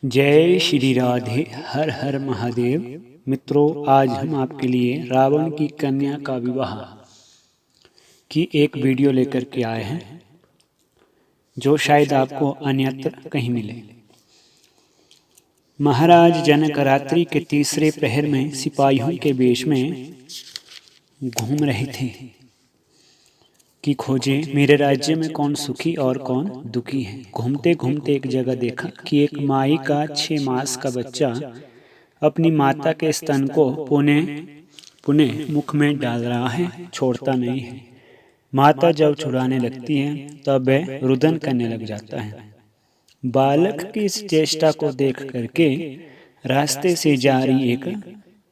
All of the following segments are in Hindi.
जय श्री राधे। हर हर महादेव। मित्रों, आज हम आपके लिए रावण की कन्या का विवाह की एक वीडियो लेकर के आए हैं, जो शायद आपको अन्यत्र कहीं मिले। महाराज जनक रात्रि के तीसरे प्रहर में सिपाहियों के वेश में घूम रहे थे कि खोजे मेरे राज्य में कौन सुखी और कौन दुखी है। घूमते घूमते एक जगह देखा कि एक माई का 6 मास का बच्चा अपनी माता के स्तन को पुनः पुनः मुख में डाल रहा है, छोड़ता नहीं है। माता जब छुड़ाने लगती है तब वह रुदन करने लग जाता है। बालक की इस चेष्टा को देख करके रास्ते से जा रही एक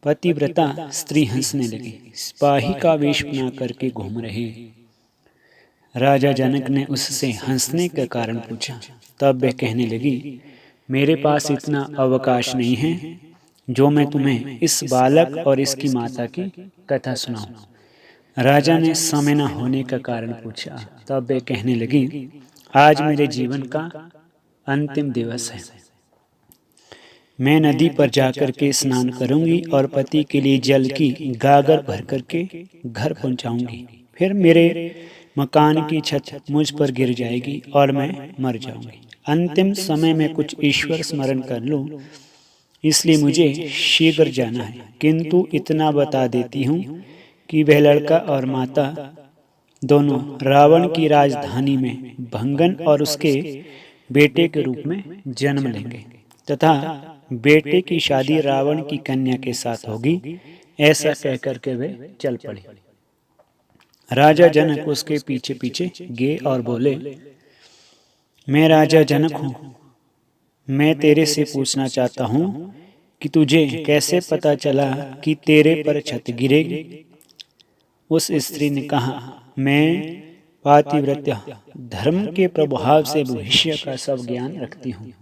पतिव्रता स्त्री हंसने लगी। सिपाही का वेश बना करके घूम रहे राजा जनक ने उससे हंसने का कारण पूछा। तब वह कहने लगी, मेरे पास इतना अवकाश नहीं है जो मैं तुम्हें इस बालक और इसकी माता की कथा सुनाऊं। राजा ने समय न होने का कारण पूछा। तब वह कहने लगी, आज मेरे जीवन का अंतिम दिवस है। मैं नदी पर जाकर के स्नान करूंगी और पति के लिए जल की गागर भर करके घर पहुंचाऊंगी। फिर मेरे मकान की छत मुझ पर गिर जाएगी और मैं मर जाऊंगी। अंतिम समय में कुछ ईश्वर स्मरण कर लूं, इसलिए मुझे शीघ्र जाना है। किंतु इतना बता देती हूँ कि वह लड़का और माता दोनों रावण की राजधानी में भंगन और उसके बेटे के रूप में जन्म लेंगे तथा बेटे की शादी रावण की कन्या के साथ होगी। ऐसा कहकर के वे चल पड़े। राजा जनक उसके पीछे पीछे गए और बोले, मैं राजा जनक हूँ। मैं तेरे से पूछना चाहता हूँ कि तुझे कैसे पता चला कि तेरे पर छत गिरेगी। उस स्त्री ने कहा, मैं पातिव्रत्या धर्म के प्रभाव से भविष्य का सब ज्ञान रखती हूँ।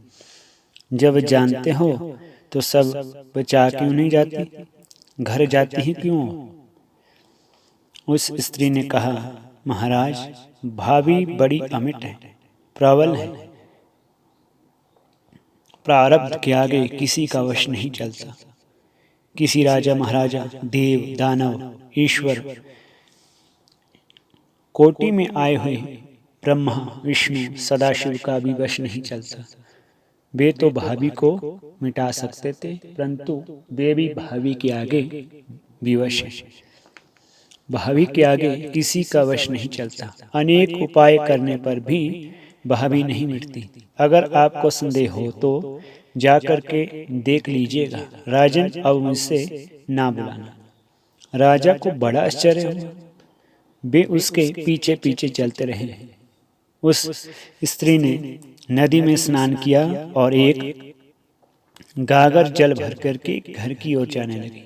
जब जानते हो तो सब बचा क्यों नहीं जाती, घर जाती ही क्यों? उस स्त्री ने कहा, महाराज, भाभी बड़ी अमिट है, प्रबल है। प्रारब्ध के आगे किसी का वश नहीं चलता। किसी राजा महाराजा, देव दानव, ईश्वर कोटि में आए हुए ब्रह्मा विष्णु सदाशिव का भी वश नहीं चलता। वे तो भाभी को मिटा सकते थे, परंतु वे भी भाभी के आगे विवश है। भाभी के आगे किसी का वश नहीं चलता। अनेक उपाय करने पर भी भाभी नहीं मिटती। अगर आपको संदेह हो तो जाकर के देख लीजिएगा। राजन, अब मुझसे ना बुलाना। राजा को बड़ा आश्चर्य हुआ। वे उसके पीछे पीछे चलते रहे। उस स्त्री ने नदी में स्नान किया और एक गागर जल भर करके घर की ओर जाने लगी।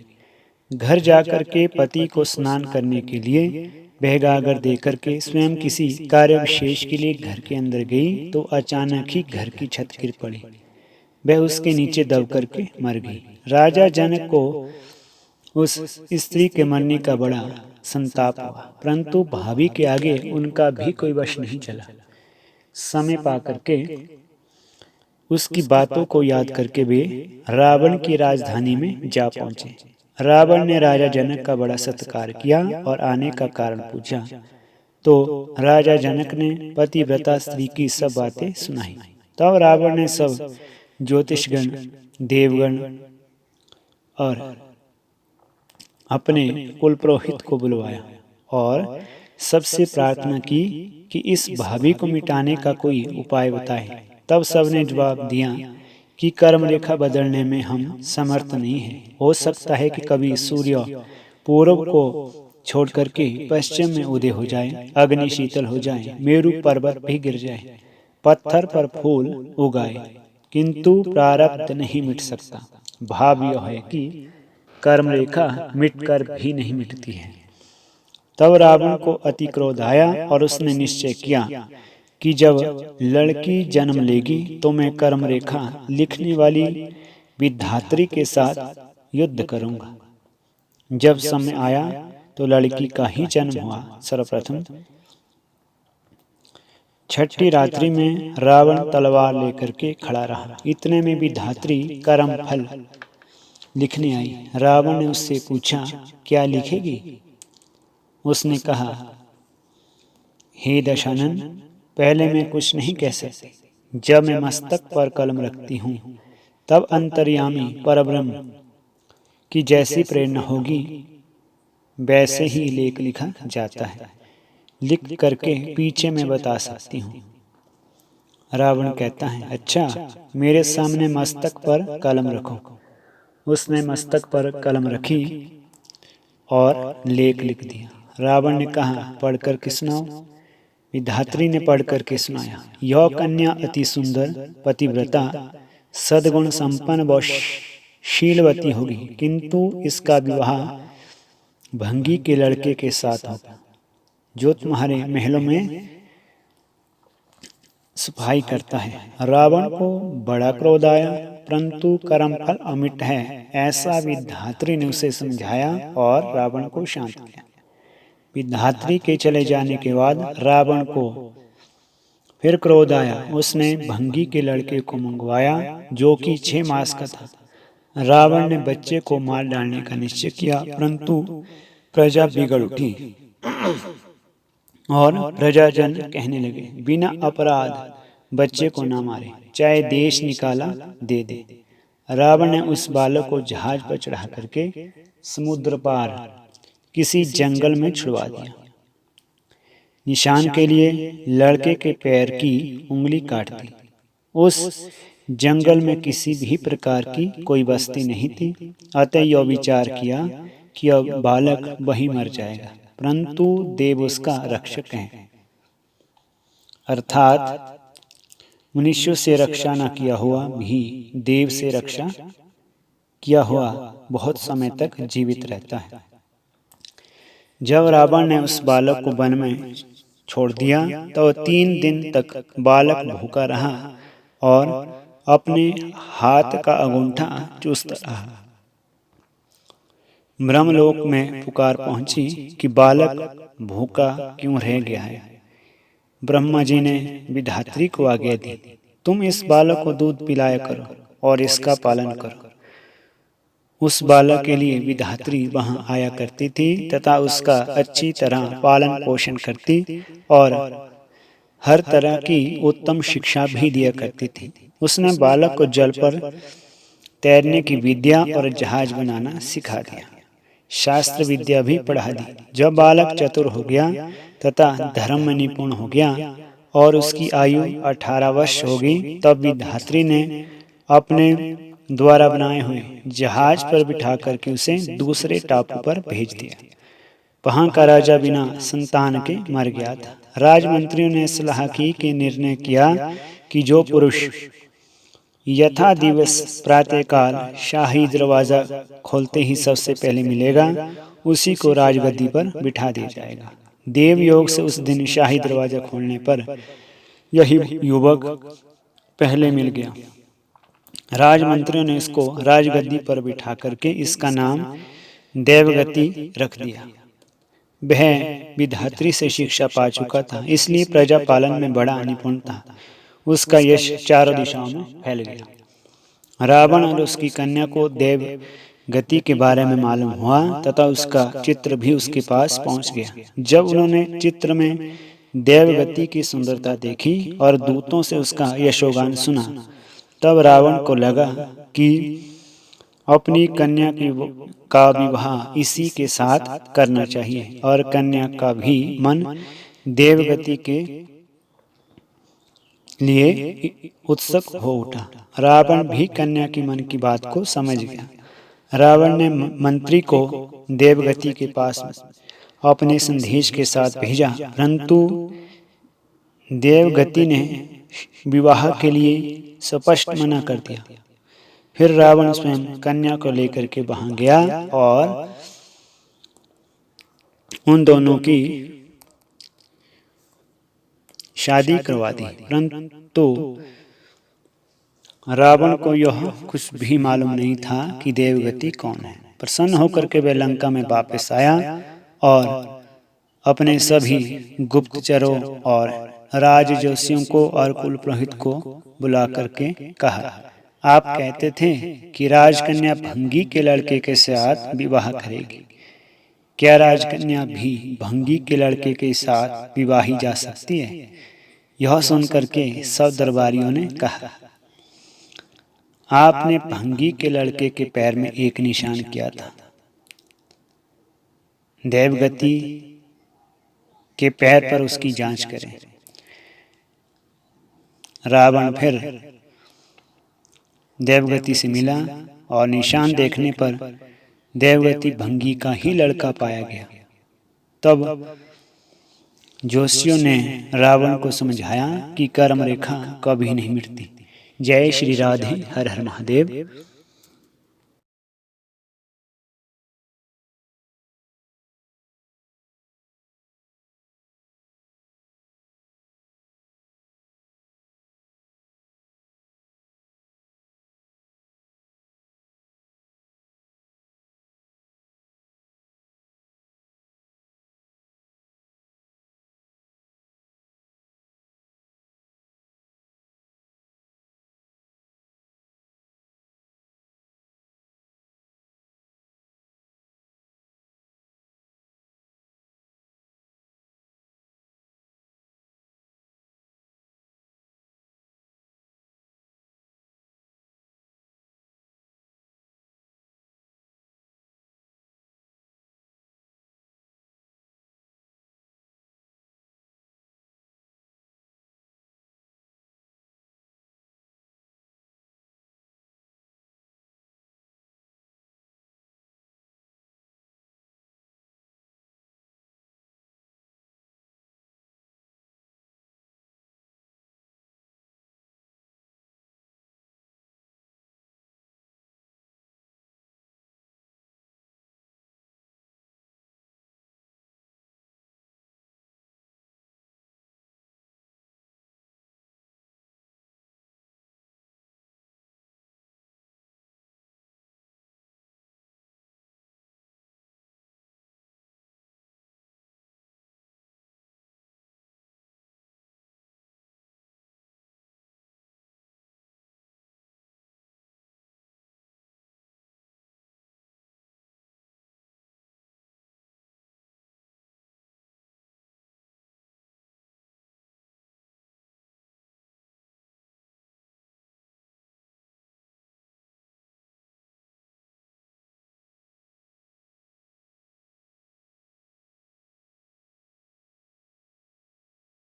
घर जाकर के पति को स्नान करने के लिए वह गागर देकर के स्वयं किसी कार्य विशेष के लिए घर के अंदर गई तो अचानक ही घर की छत गिर पड़ी। वह उसके नीचे दब करके मर गई। राजा जनक को उस स्त्री के मरने का बड़ा संताप हुआ, परंतु भाभी के आगे उनका भी कोई वश नहीं चला। समय पा करके उसकी बातों को याद करके वे रावण की राजधानी में जा पहुंचे। रावण ने राजा जनक का बड़ा सत्कार किया और आने का कारण पूछा तो राजा जनक ने पतिव्रता स्त्री की सब बातें सुनाई। तब रावण ने सब ज्योतिषगण, देवगण और अपने कुल पुरोहित को बुलवाया और सबसे प्रार्थना की कि इस भाभी को मिटाने का कोई उपाय बताए। तब सबने जवाब दिया कि कर्म रेखा बदलने में हम समर्थ नहीं हैं। हो सकता है कि कभी सूर्य पूर्व को छोड़ करके पश्चिम में उदय हो जाए, अग्नि शीतल हो जाए, मेरु पर्वत भी गिर जाए, पत्थर पर फूल उगाए, किंतु प्रारब्ध नहीं मिट सकता। भाव यह है कि कर्म रेखा मिटकर भी नहीं मिटती है। तब रावण को अति क्रोध आया और उसने निश्चय किया कि जब लड़की जन्म लेगी तो मैं कर्म रेखा लिखने वाली विधात्री के साथ युद्ध करूंगा। जब समय आया तो लड़की का ही जन्म हुआ। सर्वप्रथम छठी रात्रि में रावण तलवार लेकर के खड़ा रहा। इतने में भी धात्री कर्म फल लिखने आई। रावण ने उससे पूछा, क्या लिखेगी? उसने कहा, हे दशानन, पहले मैं कुछ नहीं कह सकती। जब मैं मस्तक पर कलम रखती हूँ तब अंतर्यामी परब्रह्म की जैसी प्रेरणा होगी वैसे ही लेख लिखा जाता है। लिख करके पीछे मैं बता सकती हूँ। रावण कहता है, अच्छा, मेरे सामने मस्तक पर कलम रखो। उसने मस्तक पर कलम रखी और लेख लिख दिया। रावण ने कहा, पढ़कर के सुनाओ। विधात्री ने पढ़ करके सुनाया, यह कन्या अति सुंदर, पतिव्रता, सद्गुण संपन्न व शीलवती होगी, किंतु इसका विवाह भंगी के लड़के के साथ होगा जो तुम्हारे महलों में सफाई करता है। रावण को बड़ा क्रोध आया, परंतु कर्मफल अमिट है ऐसा विधात्री ने उसे समझाया और रावण को शांत किया। विधात्री के चले जाने के बाद रावण को फिर क्रोध आया। उसने भंगी के लड़के को मंगवाया जो कि 6 मास का था। रावण ने बच्चे को मार डालने का निश्चय किया, परंतु प्रजा बिगड़ उठी और प्रजाजन कहने लगे, बिना अपराध बच्चे को न मारे, चाहे देश निकाला दे दे। रावण ने उस बालक को जहाज पर चढ़ा करके समुद्र पार किसी जंगल में छुड़वा दिया। निशान के लिए लड़के के पैर की उंगली काट दी। उस जंगल में किसी भी प्रकार की कोई बस्ती नहीं थी, अतः यह विचार किया कि अब बालक वही मर जाएगा, परंतु देव उसका रक्षक है। अर्थात मनुष्यों से रक्षा न किया हुआ भी देव से रक्षा किया हुआ बहुत समय तक जीवित रहता है। जब रावण ने उस बालक को वन में छोड़ दिया तो 3 दिन तक बालक भूखा रहा और अपने हाथ का अंगूठा चूसता रहा। ब्रह्मलोक में पुकार पहुंची कि बालक भूखा क्यों रह गया है। ब्रह्मा जी ने विधात्री को आज्ञा दी, तुम इस बालक को दूध पिलाया करो और इसका पालन करो। उस बालक के लिए विधात्री वहां आया करती थी तथा उसका अच्छी तरह पालन पोषण करती और हर तरह की उत्तम शिक्षा भी दिया करती थी। उसने बालक को जल पर तैरने की विद्या और जहाज बनाना सिखा दिया। शास्त्र विद्या भी पढ़ा दी। जब बालक चतुर हो गया तथा धर्म में निपुण हो गया और उसकी आयु 18 वर्ष हो गई, तब विधात्री ने अपने द्वारा बनाए हुए जहाज पर बिठा करके उसे दूसरे टापू पर भेज दिया। वहां का राजा बिना संतान के मर गया था। राजमंत्रियों ने सलाह की कि निर्णय किया कि जो पुरुष यथा दिवस प्रातःकाल शाही दरवाजा खोलते ही सबसे पहले मिलेगा, उसी को राजगद्दी पर बिठा दिया जाएगा। देव योग से उस दिन शाही दरवाजा खोलने पर यही युवक पहले मिल गया। राजमंत्रियों ने इसको राजगद्दी पर बिठा करके इसका नाम देवगति रख दिया। वह विधात्री से शिक्षा पा चुका था, इसलिए प्रजा पालन में बड़ा निपुण था। उसका यश चारों दिशाओं में फैल गया। रावण और उसकी कन्या को देवगति के बारे में मालूम हुआ तथा उसका चित्र भी उसके पास पहुंच गया। जब उन्होंने चित्र में देवगति की सुंदरता देखी और दूतों से उसका यशोगान सुना, तब रावण को लगा कि अपनी कन्या का विवाह इसी के साथ करना चाहिए और कन्या का भी मन देवगति के लिए उत्सुक हो उठा। रावण भी कन्या की मन की बात को समझ गया। रावण ने मंत्री को देवगति के पास अपने संदेश के साथ भेजा, परंतु देवगति ने विवाह के लिए स्पष्ट मना कर दिया। फिर रावण स्वयं कन्या को लेकर के वहां गया और उन दोनों की शादी करवा दी, परंतु रावण को यह कुछ भी मालूम नहीं था कि देवगति कौन है। प्रसन्न होकर के वह लंका में वापस आया और अपने सभी गुप्तचरों और राज जोशियों को और कुल पुरोहित को बुला करके कहा, आप कहते थे कि राजकन्या भंगी के लड़के के साथ विवाह करेगी। क्या राजकन्या भी भंगी के लड़के के साथ विवाही जा सकती है? यह सुनकर के सब दरबारियों ने कहा, आपने भंगी के लड़के के पैर में एक निशान किया था, देवगति के पैर पर उसकी जांच करें। रावण फिर देवगति से मिला और निशान देखने पर देवगति भंगी का ही लड़का पाया गया। तब जोशियों ने रावण को समझाया कि कर्म रेखा कभी नहीं मिटती। जय श्री राधे, हर हर महादेव।